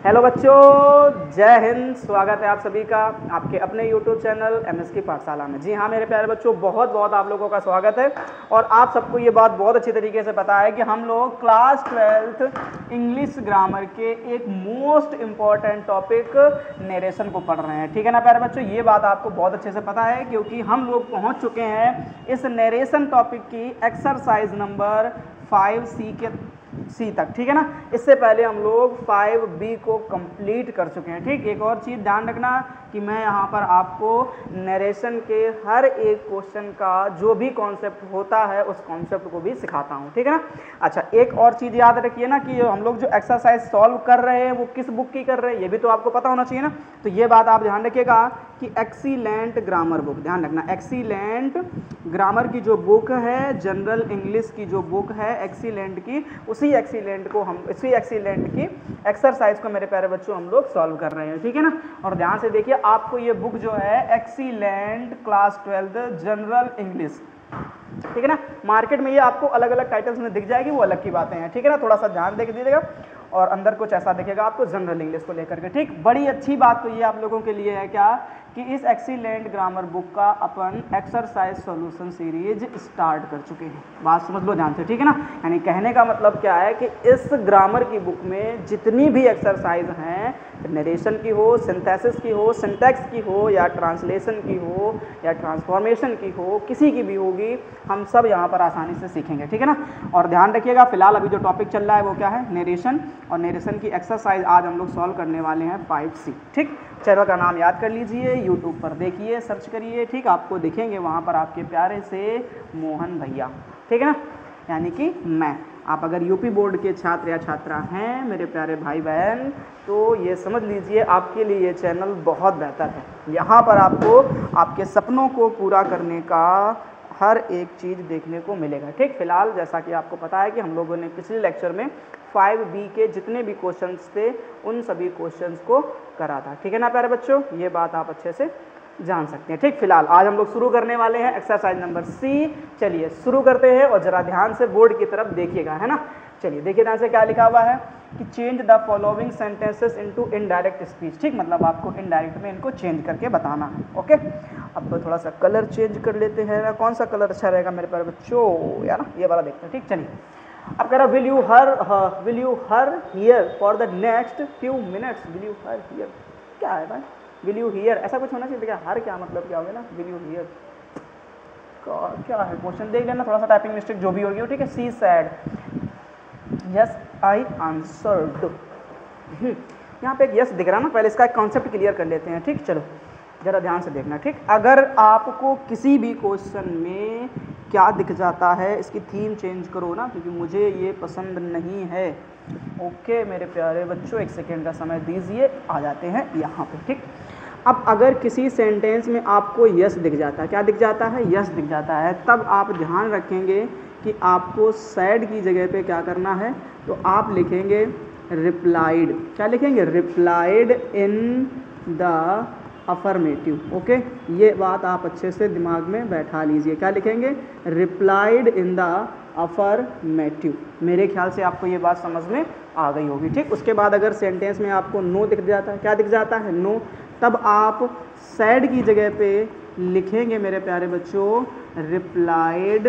Hello बच्चों, जय हिंद। स्वागत है आप सभी का आपके अपने YouTube चैनल MS की पाठशाला में। जी हाँ मेरे प्यारे बच्चों, बहुत बहुत आप लोगों का स्वागत है। और आप सबको ये बात बहुत अच्छी तरीके से पता है कि हम लोग क्लास 12th इंग्लिश ग्रामर के एक मोस्ट इम्पॉर्टेंट टॉपिक नरेशन को पढ़ रहे हैं। ठीक है ना प्यारे बच्चों, ये बात आपको बहुत अच्छे से पता है क्योंकि हम लोग पहुँच चुके हैं इस नरेशन टॉपिक की एक्सरसाइज नंबर 5C के सी तक। ठीक है ना, इससे पहले हम लोग 5B को कंप्लीट कर चुके हैं। ठीक, एक और चीज़ ध्यान रखना कि मैं यहाँ पर आपको नरेशन के हर एक क्वेश्चन का जो भी कॉन्सेप्ट होता है उस कॉन्सेप्ट को भी सिखाता हूँ। ठीक है ना। अच्छा, एक और चीज़ याद रखिए ना कि हम लोग जो एक्सरसाइज सॉल्व कर रहे हैं वो किस बुक की कर रहे हैं ये भी तो आपको पता होना चाहिए ना। तो ये बात आप ध्यान रखिएगा कि एक्सीलेंट ग्रामर बुक, ध्यान रखना, एक्सीलेंट ग्रामर की जो बुक है, जनरल इंग्लिश की जो बुक है एक्सीलेंट की, उसी एक्सीलेंट की एक्सरसाइज को मेरे प्यारे बच्चों हम लोग सॉल्व कर रहे हैं। ठीक है ना। और ध्यान से देखिए, आपको ये बुक जो है एक्सीलेंट क्लास 12 जनरल इंग्लिश, ठीक है ना, मार्केट में ये आपको अलग अलग टाइटल्स में दिख जाएगी, वो अलग की बातें हैं। ठीक है ना, थोड़ा सा ध्यान दे के दीजिएगा। और अंदर कुछ ऐसा दिखेगा आपको जनरल इंग्लिश को लेकर के। ठीक, बड़ी अच्छी बात तो ये आप लोगों के लिए है क्या कि इस एक्सीलेंट ग्रामर बुक का अपन एक्सरसाइज सॉल्यूशन सीरीज स्टार्ट कर चुके हैं। बात समझ लो ध्यान से। ठीक है ना, यानी कहने का मतलब क्या है कि इस ग्रामर की बुक में जितनी भी एक्सरसाइज हैं, नरेशन की हो, सिंथेसिस की हो, सिंटैक्स की हो, या ट्रांसलेशन की हो, या ट्रांसफॉर्मेशन की हो, किसी की भी होगी, हम सब यहाँ पर आसानी से सीखेंगे। ठीक है ना। और ध्यान रखिएगा, फिलहाल अभी जो टॉपिक चल रहा है वो क्या है, नरेशन। और नरेशन की एक्सरसाइज आज हम लोग सॉल्व करने वाले हैं 5C। ठीक, चैनल का नाम याद कर लीजिए, यूट्यूब पर देखिए, सर्च करिए। ठीक, आपको दिखेंगे वहाँ पर आपके प्यारे से मोहन भैया। ठीक है ना, यानी कि मैं। आप अगर यूपी बोर्ड के छात्र या छात्रा हैं मेरे प्यारे भाई बहन, तो ये समझ लीजिए आपके लिए ये चैनल बहुत बेहतर है। यहाँ पर आपको आपके सपनों को पूरा करने का हर एक चीज़ देखने को मिलेगा। ठीक, फिलहाल जैसा कि आपको पता है कि हम लोगों ने पिछले लेक्चर में 5B के जितने भी क्वेश्चंस थे उन सभी क्वेश्चंस को करा था। ठीक है ना प्यारे बच्चों, ये बात आप अच्छे से जान सकते हैं। ठीक, फिलहाल आज हम लोग शुरू करने वाले हैं एक्सरसाइज नंबर C। चलिए शुरू करते हैं और जरा ध्यान से बोर्ड की तरफ देखिएगा, है ना। चलिए देखिए ध्यान से क्या लिखा हुआ है कि change the following sentences into indirect speech. ठीक, मतलब आपको इनडायरेक्ट में इनको चेंज करके बताना है। ओके, अब तो थोड़ा सा कलर चेंज कर लेते हैं ना। कौन सा कलर अच्छा रहेगा मेरे प्यारे बच्चों, यार ये वाला देखते हैं। ठीक, चलिए अब कह रहा will you her here for the next few minutes. Will you her here क्या है भाई, विल यू हियर ऐसा कुछ होना चाहिए क्या, हर क्या मतलब क्या होगा ना, विल यू हियर क्या है क्वेश्चन देख लेना, थोड़ा सा टाइपिंग मिस्टेक जो भी होगी। ठीक है, सी सैड यस आई आंसर्ड। यहाँ पे एक यस दिख रहा ना, पहले इसका एक कॉन्सेप्ट क्लियर कर लेते हैं। ठीक, चलो जरा ध्यान से देखना। ठीक, अगर आपको किसी भी क्वेश्चन में क्या दिख जाता है, इसकी थीम चेंज करो ना क्योंकि मुझे ये पसंद नहीं है। ओके मेरे प्यारे बच्चों, एक सेकेंड का समय दीजिए, आ जाते हैं यहाँ पे। ठीक, अब अगर किसी सेंटेंस में आपको यस दिख जाता है, क्या दिख जाता है, यस दिख जाता है, तब आप ध्यान रखेंगे कि आपको सैड की जगह पे क्या करना है, तो आप लिखेंगे रिप्लाइड। क्या लिखेंगे, replied in the affirmative. Okay, ये बात आप अच्छे से दिमाग में बैठा लीजिए। क्या लिखेंगे, रिप्लाइड इन द अफर्मेटिव। मेरे ख्याल से आपको ये बात समझ में आ गई होगी। ठीक, उसके बाद अगर सेंटेंस में आपको नो दिख जाता है, क्या दिख जाता है, नो, तब आप सैड की जगह पे लिखेंगे मेरे प्यारे बच्चों रिप्लाइड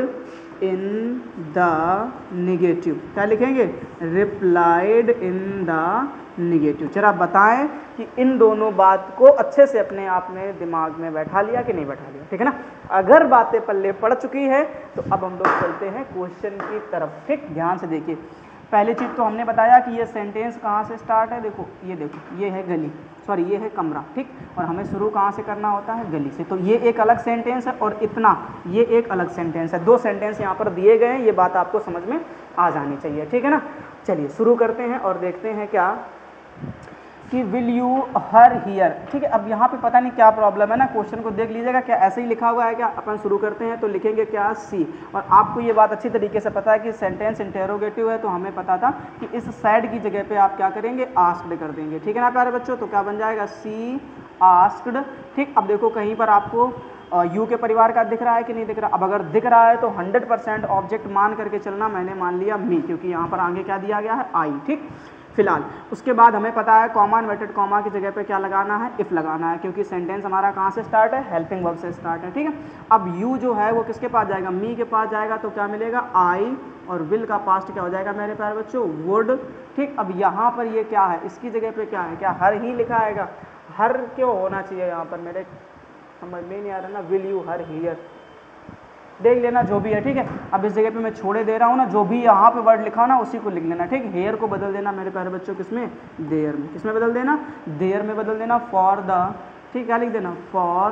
इन द निगेटिव। क्या लिखेंगे, रिप्लाइड इन द निगेटिव। जरा बताएं कि इन दोनों बात को अच्छे से अपने आप में दिमाग में बैठा लिया कि नहीं बैठा लिया। ठीक है ना, अगर बातें पल्ले पड़ चुकी है तो अब हम लोग चलते हैं क्वेश्चन की तरफ। ठीक, ध्यान से देखिए, पहली चीज़ तो हमने बताया कि ये सेंटेंस कहाँ से स्टार्ट है, देखो ये है गली, सॉरी ये है कमरा। ठीक, और हमें शुरू कहाँ से करना होता है, गली से। तो ये एक अलग सेंटेंस है और इतना ये एक अलग सेंटेंस है। दो सेंटेंस यहाँ पर दिए गए हैं, ये बात आपको समझ में आ जानी चाहिए। ठीक है ना, चलिए शुरू करते हैं और देखते हैं क्या कि विल यू हर हियर। ठीक है, अब यहाँ पे पता नहीं क्या प्रॉब्लम है ना, क्वेश्चन को देख लीजिएगा, क्या ऐसे ही लिखा हुआ है क्या। अपन शुरू करते हैं तो लिखेंगे क्या, सी। और आपको ये बात अच्छी तरीके से पता है कि सेंटेंस इंटेरोगेटिव है, तो हमें पता था कि इस सैड की जगह पे आप क्या करेंगे, आस्क्ड कर देंगे। ठीक है ना प्यारे बच्चों, तो क्या बन जाएगा, सी आस्क्ड। ठीक, अब देखो कहीं पर आपको यू के परिवार का दिख रहा है कि नहीं दिख रहा। अब अगर दिख रहा है तो 100% ऑब्जेक्ट मान करके चलना, मैंने मान लिया मी, क्योंकि यहाँ पर आगे क्या दिया गया है, आई। ठीक, फिलहाल। उसके बाद हमें पता है कॉमा इन्वर्टेड कॉमा की जगह पे क्या लगाना है, इफ़ लगाना है, क्योंकि सेंटेंस हमारा कहाँ से स्टार्ट है, हेल्पिंग वर्ब से स्टार्ट है, ठीक है। अब यू जो है वो किसके पास जाएगा, मी के पास जाएगा, तो क्या मिलेगा, आई, और विल का पास्ट क्या हो जाएगा मेरे प्यारे बच्चों, वुड, ठीक। अब यहाँ पर ये क्या है, इसकी जगह पे क्या है, क्या हर ही लिखा आएगा, हर क्यों होना चाहिए यहाँ पर, मेरे समझ में नहीं आ रहा ना, विल यू हर हियर, देख लेना जो भी है, ठीक है। अब इस जगह पे मैं छोड़े दे रहा हूँ ना, जो भी यहाँ पे वर्ड लिखा हो ना उसी को लिख लेना, ठीक। हेयर को बदल देना मेरे प्यारे बच्चों किसमें, देयर में, किसमें बदल देना, देयर में बदल देना, फॉर द, ठीक, क्या लिख देना, फॉर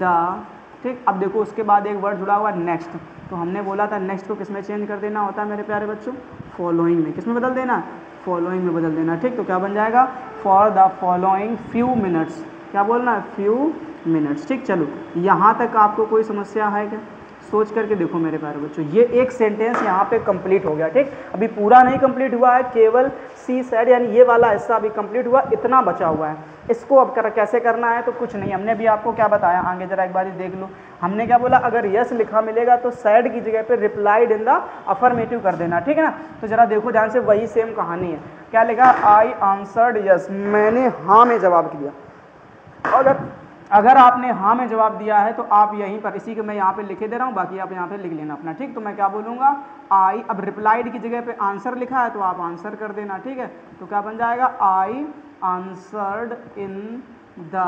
द, ठीक। अब देखो उसके बाद एक वर्ड जुड़ा हुआ है नेक्स्ट, तो हमने बोला था नेक्स्ट को किसमें चेंज कर देना होता है मेरे प्यारे बच्चों, फॉलोइंग में, किसमें बदल देना, फॉलोइंग में बदल देना, ठीक। तो क्या बन जाएगा, for the following few minutes, क्या बोलना है, फ्यू मिनट्स, ठीक। चलो यहाँ तक आपको कोई समस्या है क्या, सोच करके देखो मेरे प्यारे बच्चों, ये एक सेंटेंस यहाँ पे कंप्लीट हो गया, ठीक। अभी पूरा नहीं कंप्लीट हुआ है, केवल सी सेड यानी ये वाला हिस्सा अभी कंप्लीट हुआ, इतना बचा हुआ है। इसको अब कैसे करना है, तो कुछ नहीं, हमने भी आपको क्या बताया, आगे जरा एक बार देख लो, हमने क्या बोला, अगर यस लिखा मिलेगा तो सैड की जगह पे रिप्लाइड इन द अफर्मेटिव कर देना, ठीक है ना। तो जरा देखो ध्यान से, वही सेम कहानी है, क्या लिखा, आई आंसर्ड यस, मैंने हाँ में जवाब दिया। अगर आपने हाँ में जवाब दिया है तो आप यहीं पर, इसी को मैं यहाँ पे लिखे दे रहा हूँ, बाकी आप यहाँ पे लिख लेना अपना, ठीक। तो मैं क्या बोलूँगा, आई, अब रिप्लाइड की जगह पे आंसर लिखा है तो आप आंसर कर देना, ठीक है। तो क्या बन जाएगा, I answered in the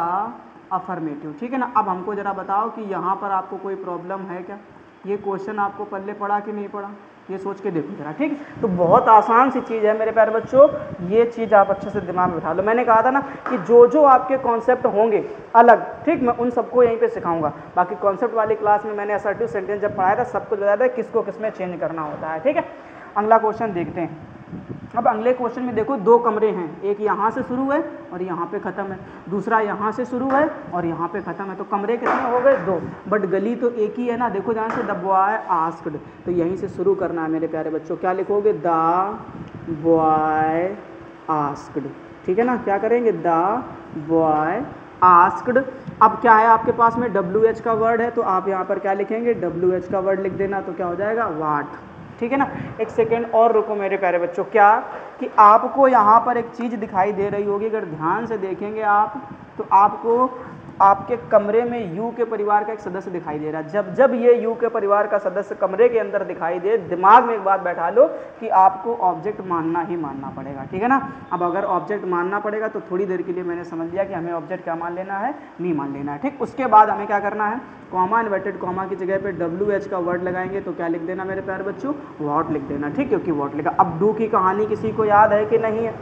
affirmative, ठीक है ना। अब हमको ज़रा बताओ कि यहाँ पर आपको कोई प्रॉब्लम है क्या, ये क्वेश्चन आपको पल्ले पड़ा कि नहीं पड़ा, ये सोच के देखो जरा, ठीक। तो बहुत आसान सी चीज़ है मेरे प्यारे बच्चों, ये चीज़ आप अच्छे से दिमाग में बिठा लो। मैंने कहा था ना कि जो जो आपके कॉन्सेप्ट होंगे अलग, ठीक, मैं उन सबको यहीं पे सिखाऊंगा। बाकी कॉन्सेप्ट वाली क्लास में मैंने असर्टिव सेंटेंस जब पढ़ाया था सबको बताया था किसको किसमें चेंज करना होता है, ठीक है। अगला क्वेश्चन देखते हैं। अब अगले क्वेश्चन में देखो, दो कमरे हैं, एक यहाँ से शुरू है और यहाँ पे ख़त्म है, दूसरा यहाँ से शुरू है और यहाँ पे ख़त्म है, तो कमरे कितने हो गए, दो, बट गली तो एक ही है ना। देखो जहाँ से, द बॉय आस्क्ड, तो यहीं से शुरू करना है मेरे प्यारे बच्चों, क्या लिखोगे, द बॉय आस्क्ड, ठीक है ना। क्या करेंगे, द बॉय आस्क्ड। अब क्या है आपके पास में, WH का वर्ड है, तो आप यहाँ पर क्या लिखेंगे, WH का वर्ड लिख देना, तो क्या हो जाएगा, वाट, ठीक है ना। एक सेकेंड और रुको मेरे प्यारे बच्चों, क्या कि आपको यहाँ पर एक चीज़ दिखाई दे रही होगी, अगर ध्यान से देखेंगे आप तो आपको आपके कमरे में यू के परिवार का एक सदस्य दिखाई दे रहा है। जब जब ये यू के परिवार का सदस्य कमरे के अंदर दिखाई दे, दिमाग में एक बात बैठा लो कि आपको ऑब्जेक्ट मानना ही मानना पड़ेगा, ठीक है ना। अब अगर ऑब्जेक्ट मानना पड़ेगा तो थोड़ी देर के लिए मैंने समझ लिया कि हमें ऑब्जेक्ट क्या मान लेना है, मी मान लेना है, ठीक। उसके बाद हमें क्या करना है, कॉमा इन्वर्टेड कॉमा की जगह पे WH का वर्ड लगाएंगे, तो क्या लिख देना मेरे प्यारे बच्चों, वॉट लिख देना, ठीक, क्योंकि वॉट लिखा। अब डू की कहानी किसी को याद है कि नहीं है,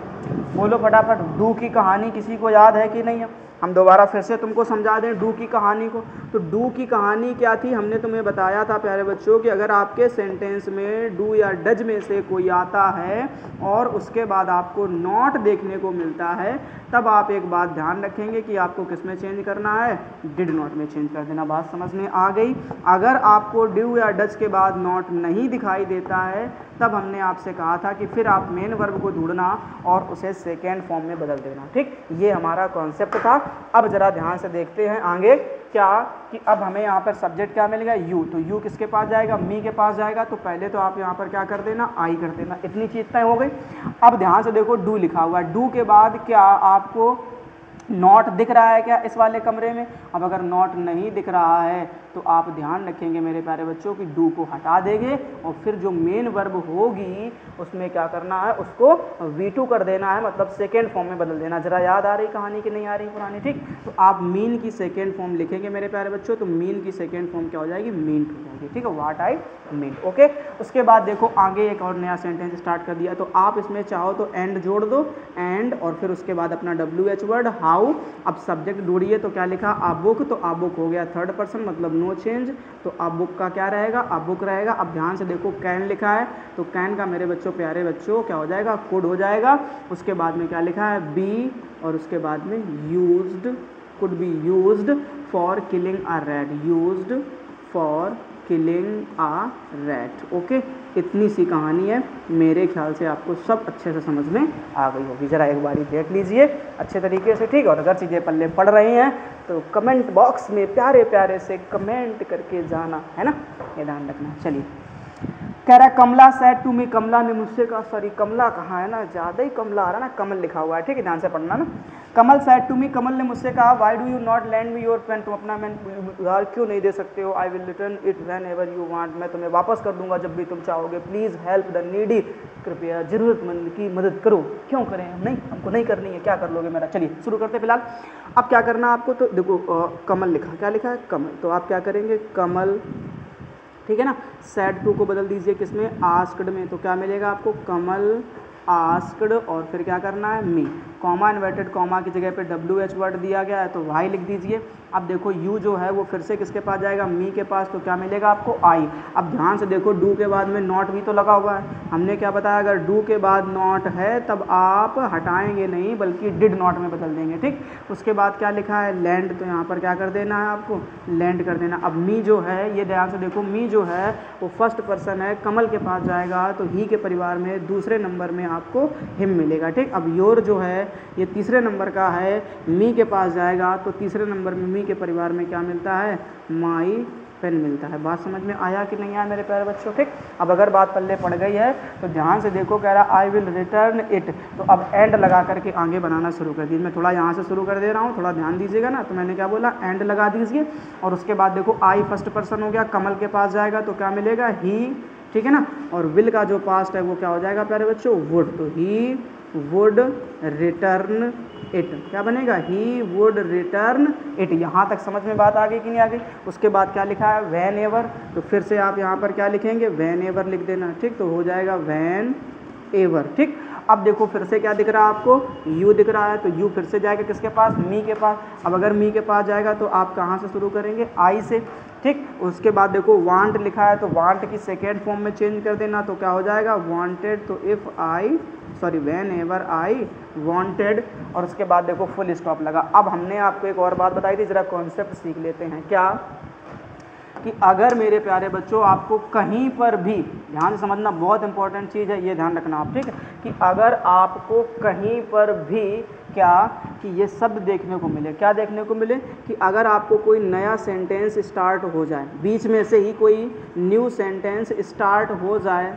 बोलो फटाफट, डू की कहानी किसी को याद है कि नहीं है। हम दोबारा फिर से तुमको समझा दें डू की कहानी को। तो डू की कहानी क्या थी, हमने तुम्हें बताया था प्यारे बच्चों कि अगर आपके सेंटेंस में डू या डज में से कोई आता है और उसके बाद आपको नॉट देखने को मिलता है, तब आप एक बात ध्यान रखेंगे कि आपको किस में चेंज करना है, डिड नॉट में चेंज कर देना। बात समझ में आ गई। अगर आपको डू या डज के बाद नॉट नहीं दिखाई देता है, तब हमने आपसे कहा था कि फिर आप मेन वर्ब को ढूंढना और उसे सेकेंड फॉर्म में बदल देना, ठीक। ये हमारा कॉन्सेप्ट था। अब जरा ध्यान से देखते हैं आगे क्या कि अब हमें यहाँ पर सब्जेक्ट क्या मिलेगा, यू। तो यू किसके पास जाएगा, मी के पास जाएगा। तो पहले तो आप यहाँ पर क्या कर देना, आई कर देना। इतनी चीज़ तय हो गई। अब ध्यान से देखो, डू लिखा हुआ है, डू के बाद क्या आपको नॉट दिख रहा है क्या इस वाले कमरे में। अब अगर नॉट नहीं दिख रहा है तो आप ध्यान रखेंगे मेरे प्यारे बच्चों कि डू को हटा देंगे और फिर जो मेन वर्ब होगी उसमें क्या करना है, उसको V2 कर देना है, मतलब सेकेंड फॉर्म में बदल देना। जरा याद आ रही कहानी की नहीं आ रही पुरानी, ठीक। तो आप मीन की सेकेंड फॉर्म लिखेंगे मेरे प्यारे बच्चों, तो मीन की सेकेंड फॉर्म क्या हो जाएगी, मीन्ट हो जाएगी, ठीक है, व्हाट आई मीन, ओके। उसके बाद देखो आगे एक और नया सेंटेंस स्टार्ट कर दिया। तो आप इसमें चाहो तो एंड जोड़ दो, एंड, और फिर उसके बाद अपना WH वर्ड हाउ। अब सब्जेक्ट ढूंढिए, तो क्या लिखा, आ बुक। तो आ बुक हो गया थर्ड पर्सन, मतलब नो चेंज। तो आ बुक का क्या रहेगा, आ बुक रहेगा। अब ध्यान से देखो, कैन लिखा है, तो कैन का मेरे बच्चों प्यारे बच्चों क्या हो जाएगा, कुड हो जाएगा। उसके बाद में क्या लिखा है, बी, और उसके बाद में used, could be used for killing a rat, used for killing a rat, okay. इतनी सी कहानी है, मेरे ख्याल से आपको सब अच्छे से समझ में आ गई होगी। ज़रा एक बारी देख लीजिए अच्छे तरीके से, ठीक। और अगर चीज़ें पल्ले पड़ रही हैं तो कमेंट बॉक्स में प्यारे प्यारे से कमेंट करके जाना, है ना, ये ध्यान रखना। चलिए कह रहा है कमला सेड टू मी, कमला ने मुझसे कहा, सॉरी कमला कहाँ है ना, ज़्यादा ही कमला आ रहा है ना, कमल लिखा हुआ है, ठीक है, ध्यान से पढ़ना ना। कमल सेड टू मी, कमल ने मुझसे कहा, why do you not lend me your pen, तुम अपना पेन उधार क्यों नहीं दे सकते हो, I will return it whenever you want, मैं तुम्हें वापस कर दूंगा जब भी तुम चाहोगे, प्लीज़ हेल्प द नीडी, कृपया ज़रूरतमंद की मदद करो। क्यों करें हम, नहीं हमको नहीं करनी है, क्या कर लोगे मेरा। चलिए शुरू करते फिलहाल। अब क्या करना आपको, तो देखो कमल लिखा, क्या लिखा है कमल, तो आप क्या करेंगे कमल, ठीक है ना, सेड टू को बदल दीजिए किसमें, आस्क्ड में, तो क्या मिलेगा आपको, कमल आस्क्ड, और फिर क्या करना है मी, कॉमा इन्वर्टेड कॉमा की जगह पे WH वर्ड दिया गया है तो वाई लिख दीजिए। अब देखो यू जो है वो फिर से किसके पास जाएगा, मी के पास, तो क्या मिलेगा आपको आई। अब ध्यान से देखो डू के बाद में नॉट भी तो लगा हुआ है, हमने क्या बताया, अगर डू के बाद नॉट है तब आप हटाएंगे नहीं बल्कि डिड नॉट में बदल देंगे, ठीक। उसके बाद क्या लिखा है लैंड, तो यहाँ पर क्या कर देना है आपको, लैंड कर देना। अब मी जो है, ये ध्यान से देखो मी जो है वो फर्स्ट पर्सन है, कमल के पास जाएगा तो ही के परिवार में दूसरे नंबर में आपको हिम मिलेगा, ठीक। अब योर जो है ये तीसरे नंबर का है, मी के पास जाएगा तो तीसरे नंबर में मी के परिवार में क्या मिलता है, माई पेन मिलता है। बात समझ में आया कि नहीं आया मेरे प्यारे बच्चों, ठीक। अब अगर बात पल्ले पड़ गई है तो ध्यान से देखो, कह रहा आई विल रिटर्न इट, तो अब एंड लगा करके आगे बनाना शुरू कर दीजिए। मैं थोड़ा यहाँ से शुरू कर दे रहा हूँ, थोड़ा ध्यान दीजिएगा ना, तो मैंने क्या बोला, एंड लगा दीजिए। और उसके बाद देखो आई फर्स्ट पर्सन हो गया, कमल के पास जाएगा तो क्या मिलेगा, ही, ठीक है ना, और विल का जो पास्ट है वो क्या हो जाएगा प्यारे बच्चों, वुड, तो ही वुड रिटर्न इट, क्या बनेगा, ही वुड रिटर्न इट। यहाँ तक समझ में बात आ गई कि नहीं आ गई। उसके बाद क्या लिखा है वैन एवर, तो फिर से आप यहाँ पर क्या लिखेंगे, वैन एवर लिख देना, ठीक, तो हो जाएगा वैन एवर, ठीक। अब देखो फिर से क्या दिख रहा है आपको, यू दिख रहा है, तो यू फिर से जाएगा किसके पास, मी के पास। अब अगर मी के पास जाएगा तो आप कहाँ से शुरू करेंगे, आई से, ठीक। उसके बाद देखो वांट लिखा है तो वांट की सेकेंड फॉर्म में चेंज कर देना, तो क्या हो जाएगा वांटेड, तो if I, sorry when ever I wanted, और उसके बाद देखो फुल स्टॉप लगा। अब हमने आपको एक और बात बताई थी, जरा कॉन्सेप्ट सीख लेते हैं, क्या कि अगर मेरे प्यारे बच्चों आपको कहीं पर भी, ध्यान से समझना बहुत इंपॉर्टेंट चीज़ है, ये ध्यान रखना आप, ठीक है, कि अगर आपको कहीं पर भी क्या कि ये शब्द देखने को मिले, क्या देखने को मिले, कि अगर आपको कोई नया सेंटेंस स्टार्ट हो जाए, बीच में से ही कोई न्यू सेंटेंस स्टार्ट हो जाए,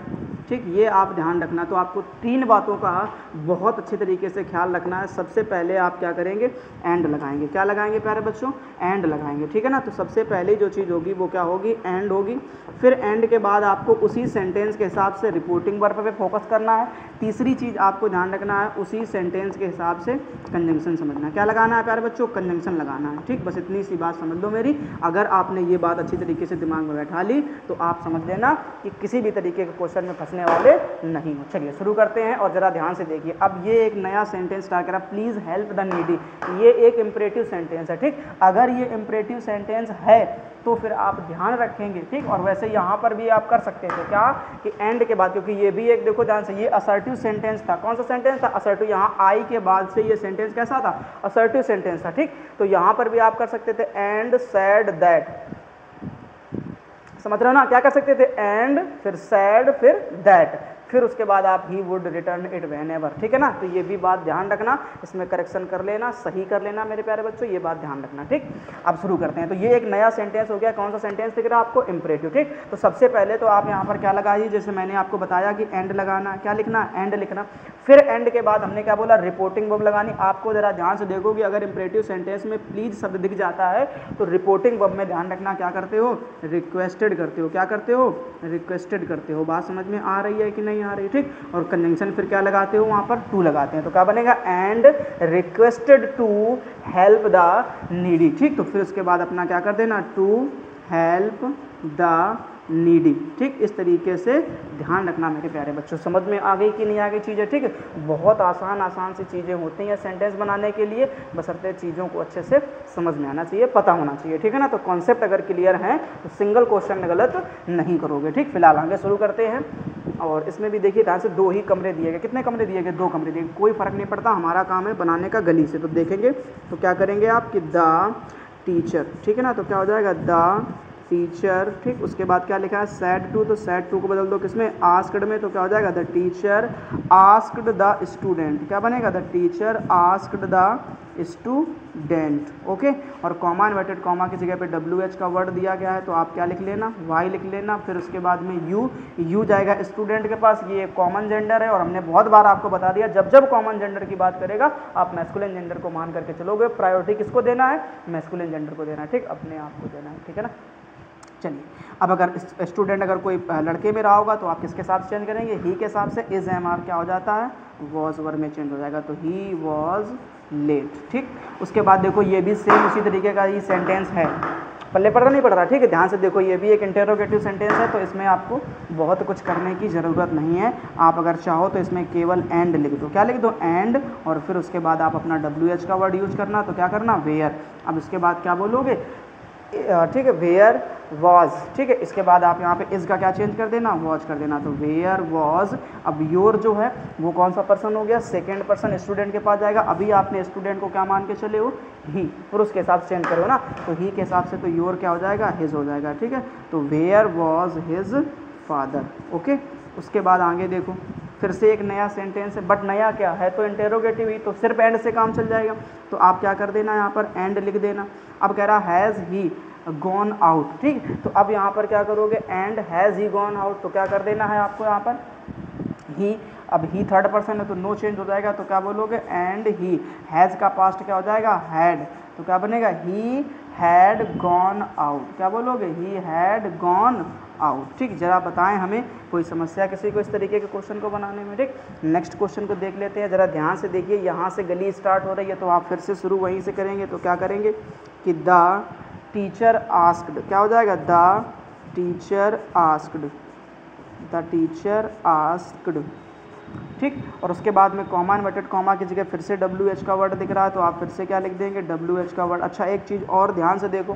ठीक, ये आप ध्यान रखना। तो आपको तीन बातों का बहुत अच्छे तरीके से ख्याल रखना है। सबसे पहले आप क्या करेंगे, एंड लगाएंगे, क्या लगाएंगे प्यारे बच्चों, एंड लगाएंगे, ठीक है ना। तो सबसे पहले जो चीज़ होगी वो क्या होगी, एंड होगी। फिर एंड के बाद आपको उसी सेंटेंस के हिसाब से रिपोर्टिंग वर्ब पे फोकस करना है। तीसरी चीज़ आपको ध्यान रखना है, उसी सेंटेंस के हिसाब से कंजंक्शन समझना है। क्या लगाना है प्यारे बच्चों, कंजंक्शन लगाना है, ठीक। बस इतनी सी बात समझ लो मेरी। अगर आपने ये बात अच्छी तरीके से दिमाग में बैठा ली तो आप समझ लेना कि किसी भी तरीके के क्वेश्चन में फंसने वाले नहीं हो। चलिए शुरू करते हैं और ज़रा ध्यान से देखिए। अब ये एक नया सेंटेंस स्टार्ट करा, प्लीज़ हेल्प द नीडी, ये एक इम्परेटिव सेंटेंस है, ठीक। अगर ये इम्परेटिव सेंटेंस है तो फिर आप ध्यान रखेंगे, ठीक। और वैसे यहाँ पर भी आप कर सकते थे क्या, कि एंड के बाद, क्योंकि ये भी एक, देखो ध्यान से, ये असर्टिव सेंटेंस था। कौन सा सेंटेंस था, असर्टिव। यहाँ आई के बाद से ये सेंटेंस कैसा था, असर्टिव सेंटेंस था, ठीक। तो यहाँ पर भी आप कर सकते थे एंड सैड दैट, समझ रहे हो ना, क्या कर सकते थे, एंड फिर सैड फिर दैट, फिर उसके बाद आप he would return it when ever, ठीक है ना। तो ये भी बात ध्यान रखना, इसमें करेक्शन कर लेना, सही कर लेना मेरे प्यारे बच्चों, ये बात ध्यान रखना, ठीक। अब शुरू करते हैं। तो ये एक नया सेंटेंस हो गया, कौन सा सेंटेंस दिख रहा है आपको, इम्परेटिव, ठीक। तो सबसे पहले तो आप यहाँ पर क्या लगाइए, जैसे मैंने आपको बताया कि एंड लगाना, क्या लिखना, एंड लिखना। फिर एंड के बाद हमने क्या बोला, रिपोर्टिंग वर्ब लगानी। आपको जरा ध्यान से देखोगे, अगर इम्परेटिव सेंटेंस में प्लीज शब्द दिख जाता है तो रिपोर्टिंग वर्ब में ध्यान रखना, क्या करते हो, रिक्वेस्टेड करते हो, क्या करते हो, रिक्वेस्टेड करते हो। बात समझ में आ रही है कि नहीं आ रही, ठीक। और कंजंक्शन फिर क्या लगाते हो, वहाँ पर टू लगाते हैं, तो क्या बनेगा, and requested to help the needy, ठीक। तो फिर उसके बाद अपना क्या कर देना, टू हेल्प द नीडी, ठीक। इस तरीके से ध्यान रखना मेरे प्यारे बच्चों। समझ में आ गई कि नहीं आ गई चीज़ें, ठीक है। बहुत आसान सी चीज़ें होती हैं सेंटेंस बनाने के लिए, बशर्ते चीज़ों को अच्छे से समझ में आना चाहिए, पता होना चाहिए, ठीक है ना। तो कॉन्सेप्ट अगर क्लियर है तो सिंगल क्वेश्चन गलत नहीं करोगे, ठीक। फिलहाल आगे शुरू करते हैं। और इसमें भी देखिए ध्यान से, दो ही कमरे दिए गए, कितने कमरे दिए गए, दो कमरे दिए गए, कोई फ़र्क नहीं पड़ता, हमारा काम है बनाने का गली से। तो देखेंगे तो क्या करेंगे आप कि द टीचर, ठीक है ना। तो क्या हो जाएगा, द टीचर, ठीक। उसके बाद क्या लिखा है सैड टू, तो सैड टू को बदल दो किसमें, आस्क्ड में, तो क्या हो जाएगा the teacher asked the student, क्या बनेगा the teacher asked the student, okay. और कॉमा इन्वर्टेड कॉमा की जगह पे WH का वर्ड दिया गया है तो आप क्या लिख लेना, वाई लिख लेना, फिर उसके बाद में यू जाएगा स्टूडेंट के पास, ये कॉमन जेंडर है और हमने बहुत बार आपको बता दिया जब जब कॉमन जेंडर की बात करेगा आप मैस्कुलिन जेंडर को मान करके चलोगे, प्रायोरिटी किसको देना है, मैस्कुलिन जेंडर को देना है, ठीक, अपने आप को देना है, ठीक है ना। चलिए अब अगर स्टूडेंट अगर कोई लड़के में रहा होगा तो आप किसके साथ चेंज करेंगे, ही के हिसाब से, इज MR क्या हो जाता है, वॉज वर्ब में चेंज हो जाएगा, तो ही वॉज लेट, ठीक। उसके बाद देखो ये भी सेम उसी तरीके का ही सेंटेंस है, पल्ले पढ़ना नहीं पड़ रहा, ठीक है, ध्यान से देखो, ये भी एक इंटेरोगेटिव सेंटेंस है तो इसमें आपको बहुत कुछ करने की ज़रूरत नहीं है। आप अगर चाहो तो इसमें केवल एंड लिख दो, क्या लिख दो, एंड, और फिर उसके बाद आप अपना WH का वर्ड यूज करना, तो क्या करना, वेयर। अब इसके बाद क्या बोलोगे, ठीक है, वेयर वॉज, ठीक है। इसके बाद आप यहाँ पे इज का क्या चेंज कर देना, वॉज कर देना, तो वेयर वॉज। अब योर जो है वो कौन सा पर्सन हो गया, सेकंड पर्सन स्टूडेंट के पास जाएगा, अभी आपने स्टूडेंट को क्या मान के चले हो, ही, फिर उसके हिसाब से चेंज करो ना, तो ही के हिसाब से तो योर क्या हो जाएगा, हिज हो जाएगा, ठीक है। तो where was his father, okay. उसके बाद आगे देखो फिर से एक नया सेंटेंस है, बट नया क्या है, तो इंटेरोगेटिव ही, तो सिर्फ एंड से काम चल जाएगा, तो आप क्या कर देना यहाँ पर एंड लिख देना। अब कह रहा हैज़ ही गॉन आउट, ठीक, तो अब यहाँ पर क्या करोगे, and has he gone out, तो क्या कर देना है आपको यहाँ पर ही, अब ही थर्ड पर्सन है तो नो चेंज हो जाएगा, तो क्या बोलोगे, एंड ही, हैज़ का पास्ट क्या हो जाएगा, हैड, तो क्या बनेगा, ही हैड गॉन आउट, क्या बोलोगे, ही हैड गॉन आउट, ठीक। जरा बताएं हमें कोई समस्या किसी को इस तरीके के क्वेश्चन को बनाने में, ठीक। नेक्स्ट क्वेश्चन को देख लेते हैं, जरा ध्यान से देखिए, यहाँ से गली स्टार्ट हो रही है तो आप फिर से शुरू वहीं से करेंगे, तो क्या करेंगे कि द टीचर आस्क्ड, क्या हो जाएगा, the teacher asked, the teacher asked, ठीक। और उसके बाद में कॉमा इन्वर्टेड कॉमा की जगह फिर से WH का वर्ड दिख रहा है तो आप फिर से क्या लिख देंगे, WH का वर्ड। अच्छा एक चीज़ और ध्यान से देखो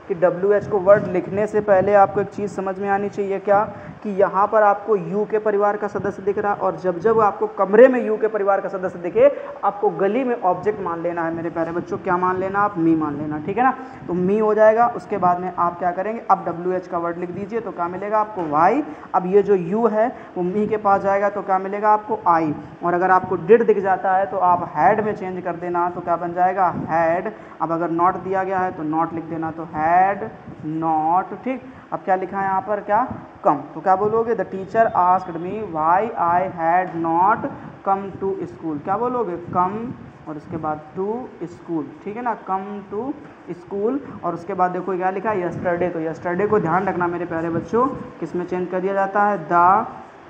कि WH को वर्ड लिखने से पहले आपको एक चीज़ समझ में आनी चाहिए, क्या कि यहाँ पर आपको यू के परिवार का सदस्य दिख रहा है, और जब जब आपको कमरे में यू के परिवार का सदस्य दिखे आपको गली में ऑब्जेक्ट मान लेना है मेरे प्यारे बच्चों, क्या मान लेना, आप मी मान लेना, ठीक है ना। तो मी हो जाएगा, उसके बाद में आप क्या करेंगे, अब WH का वर्ड लिख दीजिए, तो क्या मिलेगा आपको, वाई। अब ये जो यू है वो मी के पास जाएगा तो क्या मिलेगा आपको, आई, और अगर आपको डिड दिख जाता है तो आप हैड में चेंज कर देना, तो क्या बन जाएगा, हैड। अब अगर नॉट दिया गया है तो नॉट लिख देना, तो हैड नॉट, ठीक। अब क्या लिखा है यहाँ पर, क्या, कम, तो क्या बोलोगे, the teacher asked me why I had not come to school, क्या बोलोगे, कम, और उसके बाद टू स्कूल, ठीक है ना, कम टू स्कूल। और उसके बाद देखो क्या लिखा है, यस्टरडे, तो यस्टरडे को ध्यान रखना मेरे प्यारे बच्चों, किस में चेंज कर दिया जाता है, द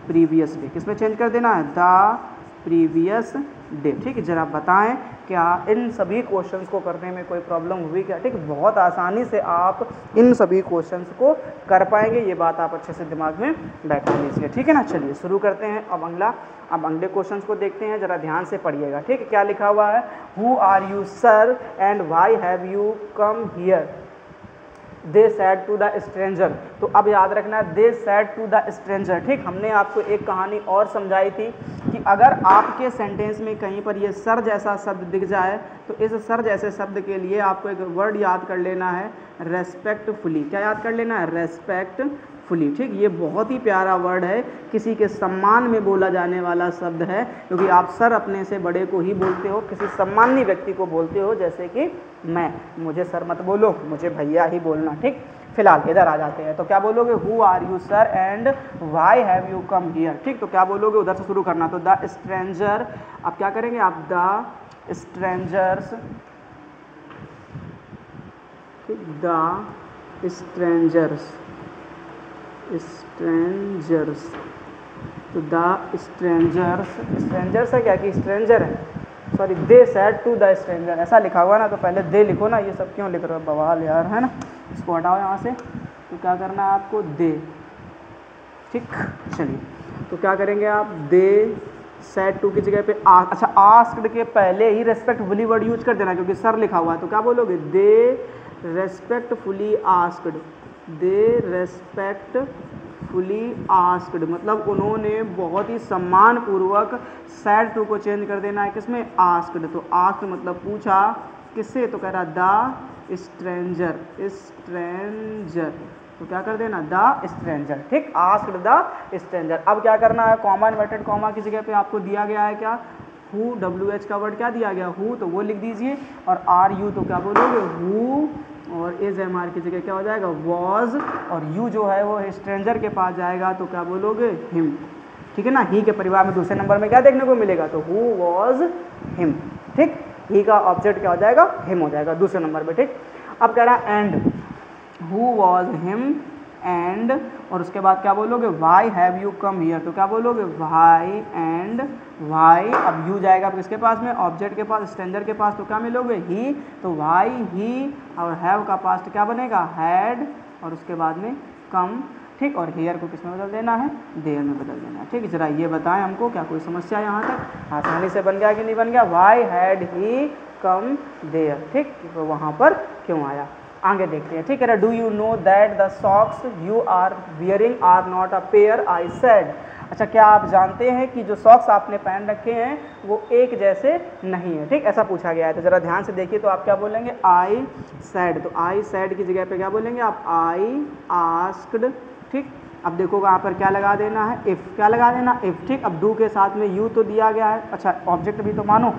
प्रीवियस डे, किस में चेंज कर देना है, द प्रीवियस डे, ठीक है। जरा बताएं क्या इन सभी क्वेश्चंस को करने में कोई प्रॉब्लम हुई क्या, ठीक, बहुत आसानी से आप इन सभी क्वेश्चंस को कर पाएंगे, ये बात आप अच्छे से दिमाग में बैठा लीजिए, ठीक है ना। चलिए शुरू करते हैं अब अगले क्वेश्चंस को देखते हैं, जरा ध्यान से पढ़िएगा, ठीक है। क्या लिखा हुआ है, who are you sir and why have you come here, they said to the stranger, तो अब याद रखना है they said to the stranger, ठीक। हमने आपको एक कहानी और समझाई थी कि अगर आपके सेंटेंस में कहीं पर ये सर जैसा शब्द दिख जाए तो इस सर जैसे शब्द के लिए आपको एक वर्ड याद कर लेना है, रेस्पेक्टफुली, क्या याद कर लेना है, रेस्पेक्टफुली, ठीक। ये बहुत ही प्यारा वर्ड है, किसी के सम्मान में बोला जाने वाला शब्द है, क्योंकि आप सर अपने से बड़े को ही बोलते हो, किसी सम्मानीय व्यक्ति को बोलते हो, जैसे कि मैं, मुझे सर मत बोलो, मुझे भैया ही बोलना, ठीक। फिलहाल इधर आ जाते हैं, तो क्या बोलोगे, who are you sir and why have you come here, ठीक। तो क्या बोलोगे, उधर से शुरू करना, तो द स्ट्रेंजर, अब क्या करेंगे आप, the strangers, the strangers, strangers, तो द स्ट्रेंजर्स, स्ट्रेंजर्स है क्या कि स्ट्रेंजर है, sorry, they said to the stranger, ऐसा लिखा हुआ ना, तो पहले दे लिखो ना, ये सब क्यों लिख रहे हो, बवाल यार, है ना। इसको हटाओ यहाँ से, तो क्या करना है आपको, दे, ठीक। चलिए तो क्या करेंगे आप, दे सैड टू की जगह पे अच्छा आस्क्ड के पहले ही रेस्पेक्टफुली वर्ड यूज कर देना, क्योंकि सर लिखा हुआ है, तो क्या बोलोगे, दे रेस्पेक्टफुली आस्क्ड, दे रेस्पेक्टफुली आस्क्ड, मतलब उन्होंने बहुत ही सम्मानपूर्वक सैड टू को चेंज कर देना है, किसमें, आस्क्ड, तो आस्क्ड मतलब पूछा, किससे, तो कह रहा द स्ट्रेंजर, स्ट्रेंजर, तो क्या कर देना द स्ट्रेंजर, ठीक, आस्क्ड द स्ट्रेंजर। अब क्या करना है, कॉमा इन्वर्टेड कॉमा की जगह पे आपको दिया गया है क्या, हु, WH का वर्ड क्या दिया गया हु, तो वो लिख दीजिए, और आर यू तो क्या बोलोगे हु, और इज MR की जगह क्या हो जाएगा वॉज, और यू जो है वो स्ट्रेंजर के पास जाएगा तो क्या बोलोगे हिम, ठीक है ना। ही के परिवार में दूसरे नंबर में क्या देखने को मिलेगा, तो हु वॉज हिम, ठीक, ही का ऑब्जेक्ट क्या हो जाएगा हिम हो जाएगा दूसरे नंबर पे, ठीक। अब कह रहा है and, who was him and, और उसके बाद क्या बोलोगे why have you come here, तो क्या बोलोगे वाई एंड वाई। अब यू जाएगा किसके पास में, ऑब्जेक्ट के पास, स्ट्रेंजर के पास, तो क्या मिलोगे ही, तो वाई ही, और हैव का पास्ट क्या बनेगा हैड, और उसके बाद में कम, ठीक, और हेयर को किस में बदल देना है, देयर में बदल देना है, ठीक। जरा ये बताएं हमको क्या कोई समस्या है यहाँ तक, आसानी से बन गया कि नहीं बन गया, why had he come there, ठीक, तो वहाँ पर क्यों आया, आगे देखते हैं, ठीक है। Do you know that the socks you are wearing are not a pair, I said, अच्छा क्या आप जानते हैं कि जो सॉक्स आपने पहन रखे हैं वो एक जैसे नहीं है, ठीक, ऐसा पूछा गया है। तो ज़रा ध्यान से देखिए, तो आप क्या बोलेंगे आई सेड, तो आई सेड की जगह पे क्या बोलेंगे आप आई आस्क्ड, ठीक। अब देखो यहाँ पर क्या लगा देना है इफ़, क्या लगा देना इफ़, ठीक। अब डू के साथ में यू तो दिया गया है, अच्छा ऑब्जेक्ट भी तो मानो।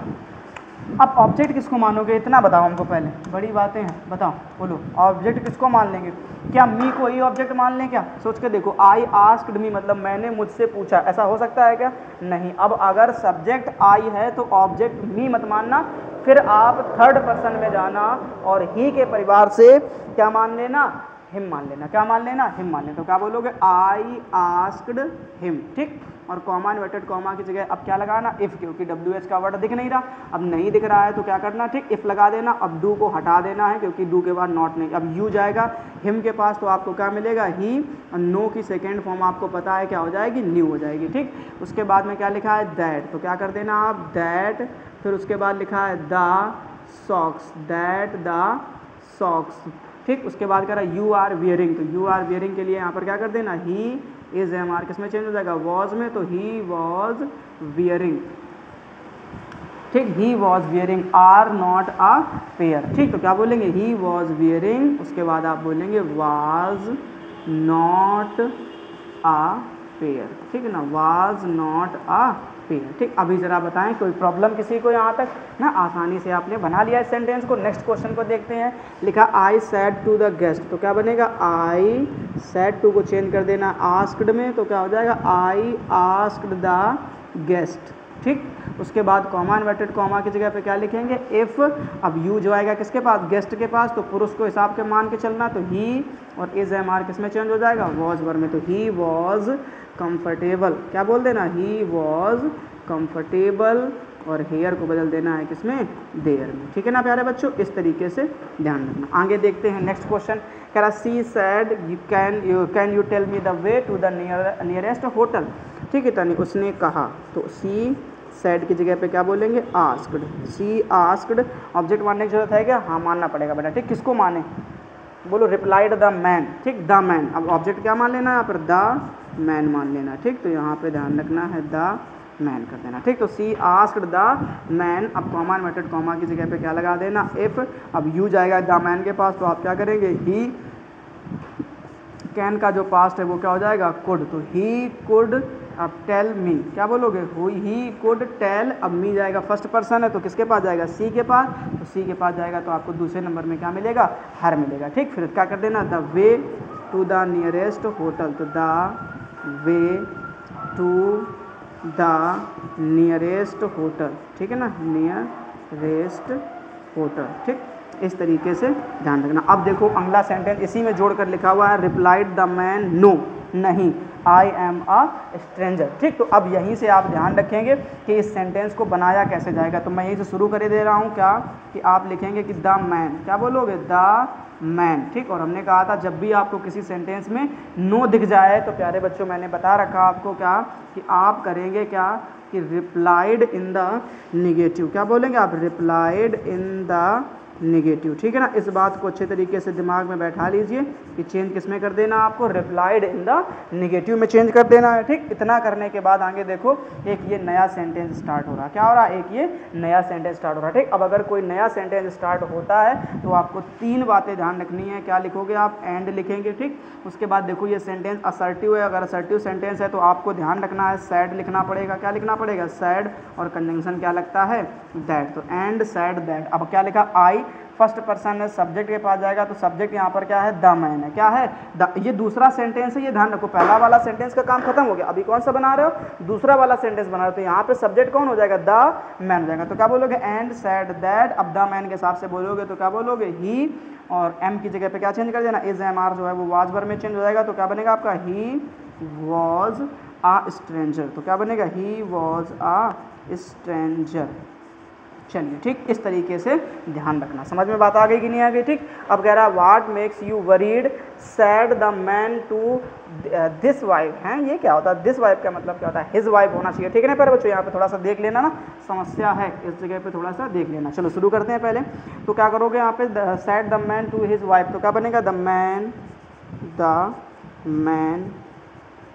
अब ऑब्जेक्ट किसको मानोगे इतना बताओ हमको पहले, बड़ी बातें हैं, बताओ बोलो ऑब्जेक्ट किसको मान लेंगे, क्या मी को ही ऑब्जेक्ट मान लें क्या, सोच के देखो, आई आस्क्ड मी मतलब मैंने मुझसे पूछा, ऐसा हो सकता है क्या, नहीं। अब अगर सब्जेक्ट आई है तो ऑब्जेक्ट मी मत मानना, फिर आप थर्ड पर्सन में जाना और ही के परिवार से क्या मान लेना, हिम मान लेना, क्या मान लेना हिम मान लेना, तो क्या बोलोगे आई आस्क्ड हिम, ठीक। और कॉमा इन्वर्टेड कॉमा की जगह अब क्या लगाना इफ़, क्योंकि WH का वर्ड दिख नहीं रहा, अब नहीं दिख रहा है तो क्या करना, ठीक, इफ़ लगा देना। अब डू को हटा देना है क्योंकि डू के बाद नॉट नहीं, अब यू जाएगा हिम के पास तो आपको क्या मिलेगा ही, और नो की सेकेंड फॉर्म आपको पता है क्या हो जाएगी न्यू हो जाएगी, ठीक। उसके बाद में क्या लिखा है दैट, तो क्या कर देना आप दैट, फिर उसके बाद लिखा है the socks, that the socks, ठीक। उसके बाद कह रहा है यू आर वियरिंग, तो यू आर वियरिंग के लिए यहाँ पर क्या कर देना ही इज MR किस में चेंज हो जाएगा वॉज में, तो ही वॉज वियरिंग, ठीक, he was wearing are not a pair, ठीक। तो क्या बोलेंगे ही वॉज वियरिंग, उसके बाद आप बोलेंगे वाज नॉट अ पेयर, ठीक है ना, वाज नॉट अ पेयर, ठीक। अभी जरा बताएं कोई प्रॉब्लम किसी को यहाँ तक ना, आसानी से आपने बना लिया इस सेंटेंस को। नेक्स्ट क्वेश्चन को देखते हैं, लिखा I said to the guest, तो क्या बनेगा आई सैड टू को चेंज कर देना आस्क्ड में, तो क्या हो जाएगा आई आस्क्ड द गेस्ट, ठीक। उसके बाद कॉमा इन्वर्टेड कॉमा की जगह पे क्या लिखेंगे इफ़, अब यू जो आएगा किसके पास गेस्ट के पास, तो पुरुष को हिसाब के मान के चलना, तो ही, और इज MR किस में चेंज हो जाएगा वॉज वर्ड में, तो ही वॉज कंफर्टेबल, क्या बोल देना ही वॉज कंफर्टेबल, और हेयर को बदल देना है किसमें देयर में, ठीक है ना प्यारे बच्चों, इस तरीके से ध्यान रखना। आगे देखते हैं नेक्स्ट क्वेश्चन, कह रहा she said you can you tell me the way to the nearest hotel, ठीक है तनी, उसने कहा, तो सी सैड की जगह पे क्या बोलेंगे आस्क्ड, सी आस्क्ड, ऑब्जेक्ट मानने की जरूरत है क्या, हाँ मानना पड़ेगा बेटा, ठीक। किसको माने, बोलो रिप्लाइड द मैन, ठीक, द मैन। अब ऑब्जेक्ट क्या मान लेना है यहाँ पर द मैन मान लेना, ठीक। तो यहाँ पे ध्यान रखना है द मैन कर देना, ठीक। तो सी आस्क्ड द मैन, अब कॉमा इन्वर्टेड कॉमा की जगह पे क्या लगा देना इफ़, अब यू जाएगा द मैन के पास, तो आप क्या करेंगे ही कैन का जो पास्ट है वो क्या हो जाएगा कुड, तो ही कुड, अब टेल मी क्या बोलोगे ही कुड टेल, अब मी जाएगा फर्स्ट पर्सन है तो किसके पास जाएगा सी के पास, तो सी के पास जाएगा तो आपको दूसरे नंबर में क्या मिलेगा हर मिलेगा, ठीक। फिर क्या कर देना the way to the nearest hotel, तो the way to the nearest hotel, ठीक है ना, नियरेस्ट होटल, ठीक। इस तरीके से ध्यान रखना। अब देखो अगला सेंटेंस इसी में जोड़कर लिखा हुआ है रिप्लाइड द मैन नो, नहीं, आई एम अ स्ट्रेंजर, ठीक। तो अब यहीं से आप ध्यान रखेंगे कि इस सेंटेंस को बनाया कैसे जाएगा, तो मैं यहीं से शुरू कर दे रहा हूँ क्या कि आप लिखेंगे कि द मैन, क्या बोलोगे द मैन, ठीक। और हमने कहा था जब भी आपको किसी सेंटेंस में नो दिख जाए तो प्यारे बच्चों मैंने बता रखा आपको क्या कि आप करेंगे क्या कि रिप्लाइड इन द निगेटिव, क्या बोलेंगे आप रिप्लाइड इन द निगेटिव। ठीक है ना, इस बात को अच्छे तरीके से दिमाग में बैठा लीजिए कि चेंज किस में कर देना आपको, रिप्लाइड इन द निगेटिव में चेंज कर देना है। ठीक, इतना करने के बाद आगे देखो एक ये नया सेंटेंस स्टार्ट हो रहा है। क्या हो रहा है, एक ये नया सेंटेंस स्टार्ट हो रहा है। ठीक, अब अगर कोई नया सेंटेंस स्टार्ट होता है तो आपको 3 बातें ध्यान रखनी है। क्या लिखोगे आप, एंड लिखेंगे। ठीक, उसके बाद देखो ये सेंटेंस असर्टिव है, अगर असर्टिव सेंटेंस है तो आपको ध्यान रखना है सैड लिखना पड़ेगा। क्या लिखना पड़ेगा, सैड, और कंजंक्शन क्या लगता है, दैट। तो एंड सैड दैट। अब क्या लिखा, आई फर्स्ट पर्सन है, सब्जेक्ट के पास जाएगा तो सब्जेक्ट यहाँ पर क्या है, द मैन है। क्या है, ये दूसरा सेंटेंस है, ये ध्यान रखो। पहला वाला सेंटेंस का काम खत्म हो गया, अभी कौन सा बना रहे हो, दूसरा वाला सेंटेंस बना रहे हो। तो यहाँ पे सब्जेक्ट कौन हो जाएगा, द मैन हो जाएगा। तो क्या बोलोगे, एंड सैड दैट। अब द मैन के हिसाब से बोलोगे तो क्या बोलोगे, ही, और एम की जगह पे क्या चेंज कर देना, इज एम आर जो है वो वाज वर्ब में चेंज हो जाएगा। तो क्या बनेगा आपका, ही वॉज आ स्ट्रेंजर। तो क्या बनेगा, ही वॉज आ स्ट्रेंजर। चलिए, ठीक, इस तरीके से ध्यान रखना। समझ में बात आ गई कि नहीं आ गई। ठीक, अब कह रहा है what makes you worried said the man to this wife है। ये क्या होता है, दिस वाइफ का मतलब क्या होता है, हिज वाइफ होना चाहिए। ठीक है ना, पर बच्चों यहाँ पे थोड़ा सा देख लेना ना, समस्या है इस जगह पे, थोड़ा सा देख लेना। चलो शुरू करते हैं पहले। तो क्या करोगे यहाँ पे, said the man to his wife. तो क्या बनेगा, द मैन,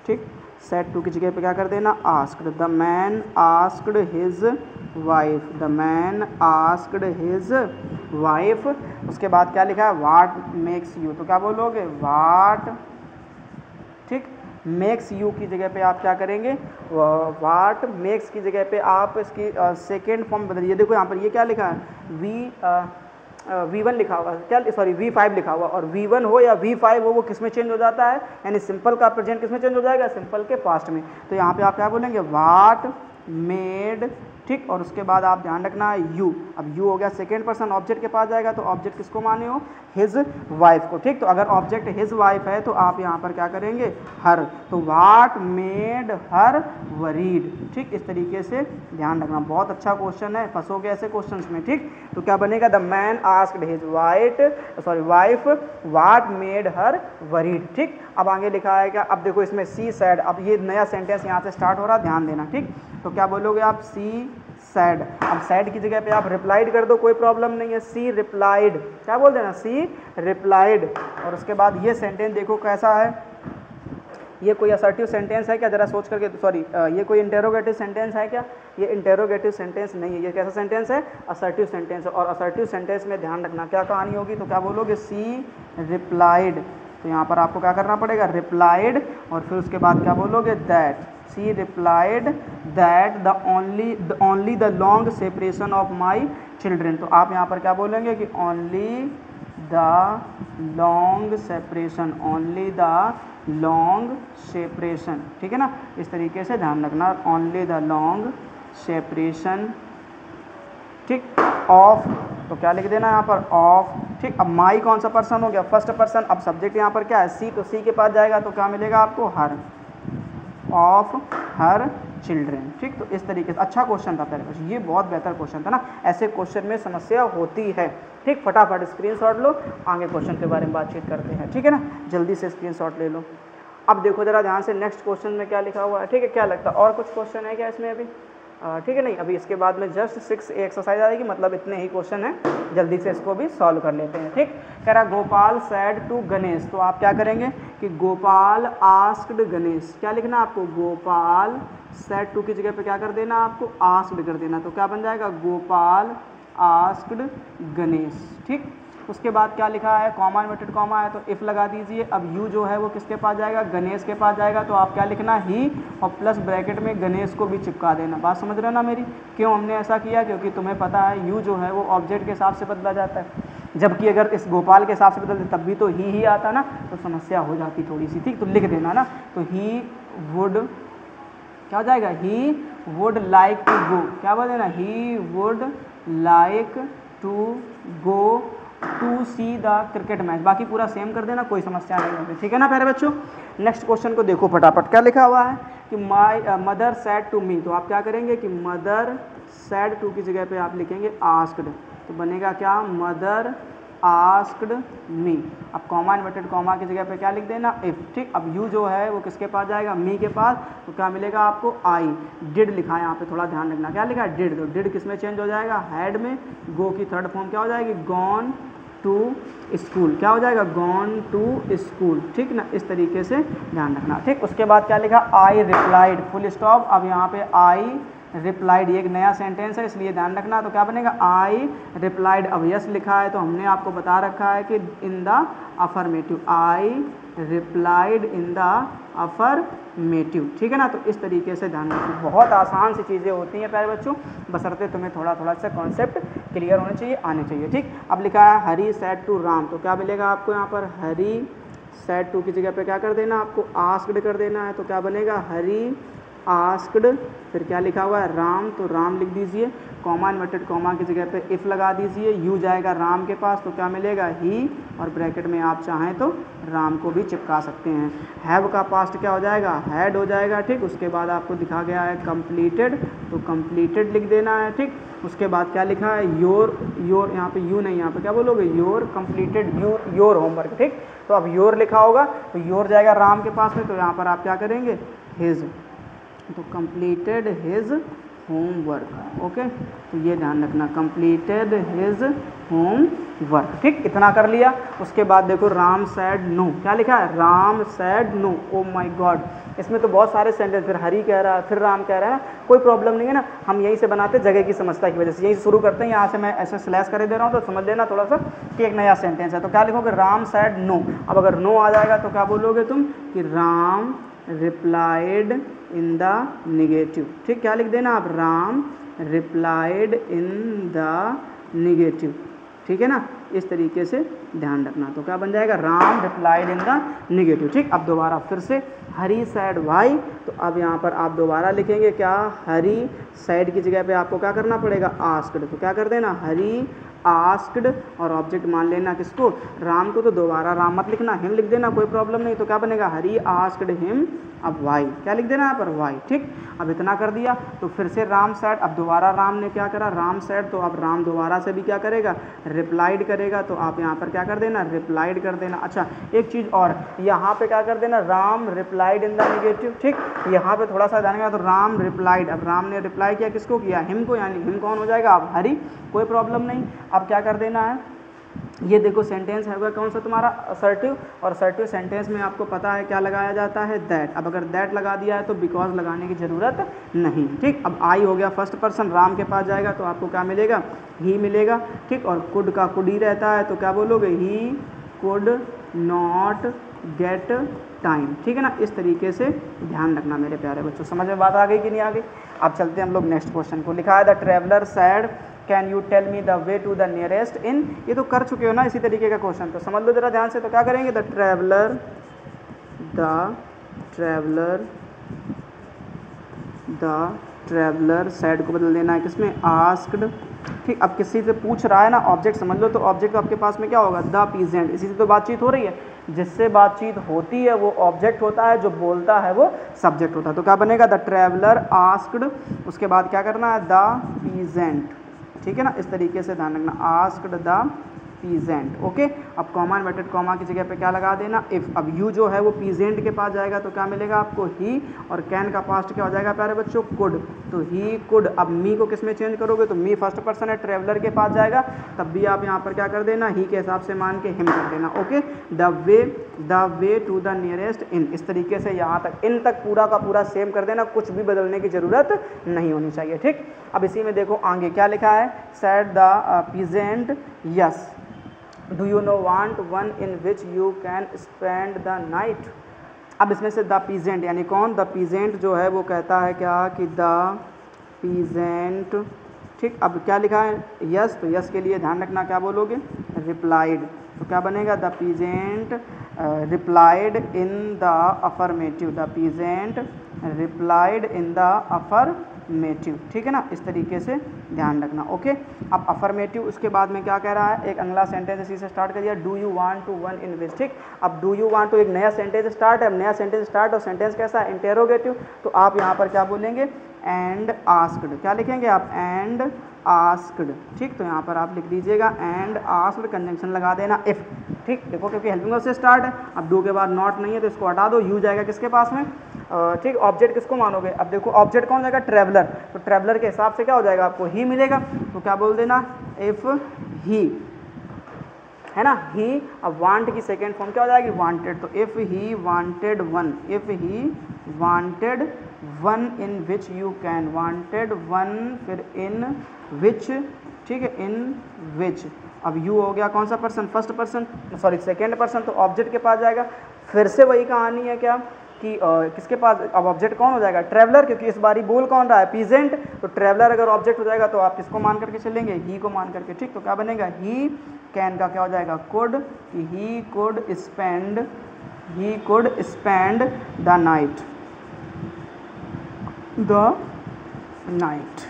ठीक, सेड टू की जगह पे क्या कर देना, asked. The man asked his wife, the man asked his wife. उसके बाद क्या लिखा है, वाट मेक्स यू। तो क्या बोलोगे, वाट, ठीक, मेक्स यू की जगह पे आप क्या करेंगे, वाट मेक्स की जगह पे आप इसकी सेकेंड फॉर्म बदलिए। देखो यहाँ पर ये क्या लिखा है, V1 लिखा हुआ है, क्या सॉरी V5 लिखा हुआ, और V1 हो या V5 हो वो किस में चेंज हो जाता है, यानी सिंपल का प्रेजेंट किस में चेंज हो जाएगा, सिंपल के पास्ट में। तो यहाँ पे आप क्या बोलेंगे, वाट मेड, ठीक, और उसके बाद आप ध्यान रखना है यू। अब यू हो गया सेकेंड पर्सन, ऑब्जेक्ट के पास जाएगा तो ऑब्जेक्ट किसको माने हो, हिज वाइफ को। ठीक, तो अगर ऑब्जेक्ट हिज वाइफ है तो आप यहाँ पर क्या करेंगे, हर। तो वाट मेड हर वरीड। ठीक, इस तरीके से ध्यान रखना, बहुत अच्छा क्वेश्चन है, फंसोगे ऐसे क्वेश्चंस में। ठीक, तो क्या बनेगा, the man asked his wife watt made her worried. ठीक, अब आगे लिखा है क्या, अब देखो इसमें सी सैड। अब ये नया सेंटेंस यहाँ से स्टार्ट हो रहा है, ध्यान देना। ठीक, तो क्या बोलोगे आप, सी सैड। अब सैड की जगह पे आप रिप्लाइड कर दो, कोई प्रॉब्लम नहीं है, सी रिप्लाइड। क्या बोल देना, सी रिप्लाइड। और उसके बाद ये सेंटेंस देखो कैसा है, ये कोई असर्टिव सेंटेंस है क्या, जरा सोच करके, सॉरी ये कोई इंटेरोगेटिव सेंटेंस है क्या, ये इंटेरोगेटिव सेंटेंस नहीं है, ये कैसा सेंटेंस है, असर्टिव सेंटेंस है। और असर्टिव सेंटेंस में ध्यान रखना क्या कहानी होगी, तो क्या बोलोगे, सी रिप्लाइड। तो यहाँ पर आपको क्या करना पड़ेगा, रिप्लाइड, और फिर उसके बाद क्या बोलोगे, that. She replied that the only the long separation of my children. तो आप यहाँ पर क्या बोलेंगे कि only the long separation, only the long separation. ठीक है ना, इस तरीके से ध्यान रखना, ओनली द लॉन्ग सेपरेशन, ठीक, ऑफ। तो क्या लिख देना यहाँ पर, ऑफ। ठीक, अब माई कौन सा पर्सन हो गया, फर्स्ट पर्सन। अब सब्जेक्ट यहाँ पर क्या है, सी, तो सी के पास जाएगा तो क्या मिलेगा आपको, हर, ऑफ हर चिल्ड्रेन। ठीक, तो इस तरीके से अच्छा क्वेश्चन था पहले क्वेश्चन, ये बहुत बेहतर क्वेश्चन था ना, ऐसे क्वेश्चन में समस्या होती है। ठीक, फटाफट स्क्रीनशॉट लो, आगे क्वेश्चन के बारे में बातचीत करते हैं। ठीक है ना, जल्दी से स्क्रीनशॉट ले लो। अब देखो जरा ध्यान से, नेक्स्ट क्वेश्चन में क्या लिखा हुआ है। ठीक है, क्या लगता है और कुछ क्वेश्चन है क्या इसमें अभी, ठीक है, नहीं, अभी इसके बाद में जस्ट 6 एक्सरसाइज आएगी, मतलब इतने ही क्वेश्चन हैं, जल्दी से इसको भी सॉल्व कर लेते हैं। ठीक, कह रहा गोपाल सैड टू गणेश। तो आप क्या करेंगे कि गोपाल आस्क्ड गणेश, क्या लिखना है आपको, गोपाल सैड टू की जगह पे क्या कर देना आपको, आस्क्ड कर देना। तो क्या बन जाएगा, गोपाल आस्क्ड गणेश। ठीक, उसके बाद क्या लिखा है, कॉमा इन्वर्टेड कॉमा है तो इफ़ लगा दीजिए। अब यू जो है वो किसके पास जाएगा, गणेश के पास जाएगा। तो आप क्या लिखना, ही, और प्लस ब्रैकेट में गणेश को भी चिपका देना। बात समझ रहे हो ना मेरी, क्यों हमने ऐसा किया, क्योंकि तुम्हें पता है यू जो है वो ऑब्जेक्ट के हिसाब से बदला जाता है, जबकि अगर इस गोपाल के हिसाब से बदलते तब भी तो ही आता ना, तो समस्या हो जाती थोड़ी सी। ठीक, तो लिख देना ना, तो ही वुड, क्या हो जाएगा, he would like to go. क्या बोल देना, he would like to go to see the cricket match. बाकी पूरा सेम कर देना, कोई समस्या नहीं होगी। ठीक है ना प्यारे बच्चों, नेक्स्ट क्वेश्चन को देखो फटाफट, क्या लिखा हुआ है कि my mother said to me. तो आप क्या करेंगे कि मदर सैड टू की जगह पे आप लिखेंगे आस्क्ड। तो बनेगा क्या, मदर आस्क्ड मी। अब कॉमा इन्वर्टेड कॉमा की जगह पे क्या लिख देना, इफ़। ठीक, अब यू जो है वो किसके पास जाएगा, मी के पास, तो क्या मिलेगा आपको, आई। डिड लिखा है यहाँ पे, थोड़ा ध्यान रखना, क्या लिखा है, डिड। तो डिड किस में चेंज हो जाएगा, हैड में। गो की थर्ड फॉर्म क्या हो जाएगी, गॉन टू स्कूल, क्या हो जाएगा, गॉन टू स्कूल। ठीक ना, इस तरीके से ध्यान रखना। ठीक, उसके बाद क्या लिखा, आई रिप्लाइड, फुल स्टॉप। अब यहाँ पे आई रिप्लाइड, ये एक नया सेंटेंस है इसलिए ध्यान रखना, तो क्या बनेगा, आई रिप्लाइड। अब यस लिखा है तो हमने आपको बता रखा है कि in the affirmative, I replied in the affirmative. ठीक है ना, तो इस तरीके से ध्यान रखिए, बहुत आसान सी चीज़ें होती हैं प्यारे बच्चों, बशर्ते तुम्हें थोड़ा थोड़ा सा कॉन्सेप्ट क्लियर होने चाहिए, आने चाहिए। ठीक, अब लिखा है हरी सेड टू राम, तो क्या मिलेगा आपको यहाँ पर, हरी सेड टू की जगह पे क्या कर देना, आपको आस्क्ड कर देना है, तो क्या बनेगा, हरी आस्क्ड। फिर क्या लिखा हुआ है, राम, तो राम लिख दीजिए, कॉमा इन्वर्टेड कॉमा की जगह पे इफ़ लगा दीजिए, यू जाएगा राम के पास, तो क्या मिलेगा, ही, और ब्रैकेट में आप चाहें तो राम को भी चिपका सकते हैं। हैव का पास्ट क्या हो जाएगा, हैड हो जाएगा। ठीक, उसके बाद आपको दिखा गया है कंप्लीटेड, तो कंप्लीटेड लिख देना है। ठीक, उसके बाद क्या लिखा है, योर, योर यहाँ पे यू नहीं, यहाँ पे क्या बोलोगे, योर कंप्लीटेड योर होमवर्क। ठीक, तो अब योर लिखा होगा तो योर जाएगा राम के पास में, तो यहाँ पर आप क्या करेंगे, हिज, तो कंप्लीटेड हिज होमवर्क। ओके, तो ये ध्यान रखना, कंप्लीटेड हिज होमवर्क। ठीक, इतना कर लिया। उसके बाद देखो राम सैड नो, क्या लिखा है, Ram said no. Oh my God, इसमें तो बहुत सारे सेंटेंस, फिर हरी कह रहा है, फिर राम कह रहा है, कोई प्रॉब्लम नहीं है ना, हम यहीं से बनाते जगह की समस्या की वजह से, यहीं से शुरू करते हैं। यहाँ से मैं ऐसे स्लैश कर दे रहा हूँ तो समझ लेना थोड़ा सा कि एक नया सेंटेंस है। तो क्या लिखोगे, राम सैड नो। अब अगर नो आ जाएगा तो क्या बोलोगे तुम, कि Ram replied in the negative. ठीक, क्या लिख देना आप, Ram replied in the negative. ठीक है ना, इस तरीके से ध्यान रखना, तो क्या बन जाएगा, Ram replied in the negative. ठीक, अब दोबारा फिर से हरी सैड वाई, तो अब यहाँ पर आप दोबारा लिखेंगे क्या, हरी सैड की जगह पे आपको क्या करना पड़ेगा, आस्क्ड, तो क्या कर देना, हरी आस्क्ड, और ऑब्जेक्ट मान लेना किसको, राम को, तो दोबारा राम मत लिखना, हिम लिख देना, कोई प्रॉब्लम नहीं। तो क्या बनेगा, हरी आस्क्ड हिम, अब वाई, क्या लिख देना यहाँ पर, वाई। ठीक, अब इतना कर दिया, तो फिर से राम सैड, अब दोबारा राम ने क्या करा, राम सैड, तो अब राम दोबारा से भी क्या करेगा, रिप्लाइड करेगा, तो आप यहाँ पर क्या कर देना, रिप्लाइड कर देना। अच्छा, एक चीज़ और, यहाँ पे क्या कर देना, Ram replied in the negative. ठीक, यहाँ पे थोड़ा सा ध्यान रखना, तो राम रिप्लाइड, अब राम ने रिप्लाई किया किसको किया, हिम को, यानी हिम कौन हो जाएगा, अब हरी, कोई प्रॉब्लम नहीं। अब क्या कर देना है, ये देखो सेंटेंस है कौन सा तुम्हारा, असर्टिव, और असर्टिव सेंटेंस में आपको पता है क्या लगाया जाता है, दैट। अब अगर दैट लगा दिया है तो बिकॉज लगाने की ज़रूरत नहीं। ठीक, अब आई हो गया फर्स्ट पर्सन, राम के पास जाएगा तो आपको क्या मिलेगा, ही मिलेगा। ठीक, और कुड का कुड ही रहता है, तो क्या बोलोगे, he could not get time. ठीक है ना, इस तरीके से ध्यान रखना मेरे प्यारे बच्चों। समझ में बात आ गई कि नहीं आ गई। अब चलते हैं हम लोग नेक्स्ट क्वेश्चन को। लिखा है the traveller said can you tell me the way to the nearest inn. ये तो कर चुके हो ना इसी तरीके का क्वेश्चन, तो समझ लो जरा ध्यान से। तो क्या करेंगे, द ट्रैवलर सैड को बदल देना है किसमें, आस्क्ड। ठीक, अब किसी से पूछ रहा है ना, ऑब्जेक्ट समझ लो, तो ऑब्जेक्ट आपके पास में क्या होगा, द पीजेंट। इसी से तो बातचीत हो रही है, जिससे बातचीत होती है वो ऑब्जेक्ट होता है, जो बोलता है वो सब्जेक्ट होता है। तो क्या बनेगा, द ट्रैवलर आस्क्ड, उसके बाद क्या करना है, द पीजेंट। ठीक है ना, इस तरीके से ध्यान रखना, आस्क्ड द पीजेंट। ओके, अब कॉमा इन्वर्टेड कॉमा की जगह पे क्या लगा देना, इफ़। अब यू जो है वो पीजेंट के पास जाएगा तो क्या मिलेगा आपको, ही, और कैन का पास्ट क्या हो जाएगा प्यारे बच्चों, कुड, तो ही कुड। अब मी को किस में चेंज करोगे, तो मी फर्स्ट पर्सन है, ट्रैवलर के पास जाएगा, तब भी आप यहाँ पर क्या कर देना, ही के हिसाब से मान के हिम कर देना। Okay, the way to the nearest inn. इस तरीके से यहाँ तक, इन तक पूरा का पूरा सेम कर देना, कुछ भी बदलने की ज़रूरत नहीं होनी चाहिए। ठीक, अब इसी में देखो आगे क्या लिखा है, sad the peasant yes do you know want one in which you can spend the night. अब इसमें से द पीजेंट यानी कौन, द पीजेंट जो है वो कहता है क्या, कि द पीजेंट। ठीक, अब क्या लिखा है, यस, तो यस के लिए ध्यान रखना क्या बोलोगे, रिप्लाइड, तो क्या बनेगा, the peasant replied in the affirmative, the peasant replied in the affirmative. ठीक है ना, इस तरीके से ध्यान रखना। ओके, अब अफर्मेटिव उसके बाद में क्या कह रहा है, एक अगला सेंटेंस इसी से स्टार्ट कर दिया, do you want to one in which. ठीक, अब डू यू वांट टू एक नया सेंटेंस स्टार्ट है, नया सेंटेंस स्टार्ट, और सेंटेंस कैसा है, इंटेरोगेटिव, तो आप यहाँ पर क्या बोलेंगे, एंड आस्क्ड। क्या लिखेंगे आप, एंड आस्क्ड, ठीक। तो यहाँ पर आप लिख दीजिएगा एंड आस्क्ड, कंजंक्शन लगा देना इफ़, ठीक। देखो क्योंकि हेल्पिंग वर्ब से स्टार्ट है, अब डू के बाद नॉट नहीं है तो इसको हटा दो, यू जाएगा किसके पास में, ठीक। ऑब्जेक्ट किसको मानोगे, अब देखो ऑब्जेक्ट कौन जाएगा, ट्रैवलर, तो ट्रैवलर के हिसाब से क्या हो जाएगा, आपको ही मिलेगा, तो क्या बोल देना, इफ़ ही, है ना, ही। अब वांट की सेकेंड फॉर्म क्या हो जाएगी, वांटेड, तो if he wanted one, if he wanted one in which you can, wanted one, फिर इन विच, ठीक है, इन विच। अब यू हो गया कौन सा person, first person, sorry second person, तो ऑब्जेक्ट के पास जाएगा। फिर से वही कहानी है क्या कि किसके पास, अब ऑब्जेक्ट कौन हो जाएगा, ट्रैवलर, क्योंकि इस बारी बोल कौन रहा है, पीजेंट, तो ट्रैवलर अगर ऑब्जेक्ट हो जाएगा तो आप किसको मान करके चलेंगे, ही को मान करके, ठीक। तो क्या बनेगा, ही कैन का क्या हो जाएगा, कुड, कि he could spend the night,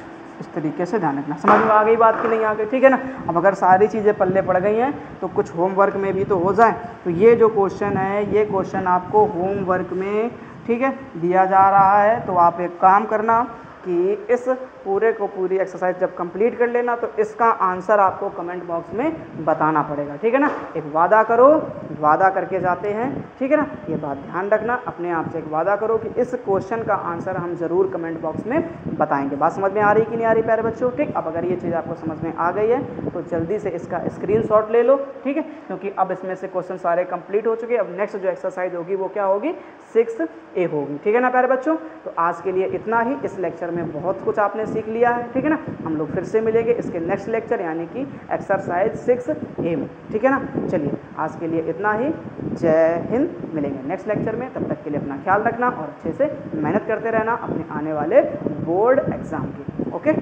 इस तरीके से ध्यान रखना। समझ में आ गई बात कि नहीं आ गई, ठीक है ना। अब अगर सारी चीज़ें पल्ले पड़ गई हैं तो कुछ होमवर्क में भी तो हो जाए, तो ये जो क्वेश्चन है ये क्वेश्चन आपको होमवर्क में, ठीक है, दिया जा रहा है। तो आप एक काम करना कि इस पूरी एक्सरसाइज जब कंप्लीट कर लेना तो इसका आंसर आपको कमेंट बॉक्स में बताना पड़ेगा, ठीक है ना। एक वादा करो, वादा करके जाते हैं, ठीक है ना, ये बात ध्यान रखना, अपने आप से एक वादा करो कि इस क्वेश्चन का आंसर हम ज़रूर कमेंट बॉक्स में बताएंगे। बात समझ में आ रही कि नहीं आ रही प्यारे बच्चों, ठीक। अब अगर ये चीज़ आपको समझ में आ गई है तो जल्दी से इसका स्क्रीनशॉट ले लो, ठीक है, क्योंकि अब इसमें से क्वेश्चन सारे कंप्लीट हो चुके हैं। अब नेक्स्ट जो एक्सरसाइज होगी वो क्या होगी, 6A होगी, ठीक है ना प्यारे बच्चों। तो आज के लिए इतना ही, इस लेक्चर में बहुत कुछ आपने सीख लिया है, ठीक है ना। हम लोग फिर से मिलेंगे इसके नेक्स्ट लेक्चर यानी कि एक्सरसाइज 6A में, ठीक है ना। चलिए आज के लिए इतना ही, जय हिंद, मिलेंगे नेक्स्ट लेक्चर में। तब तक के लिए अपना ख्याल रखना और अच्छे से मेहनत करते रहना अपने आने वाले बोर्ड एग्जाम की, ओके।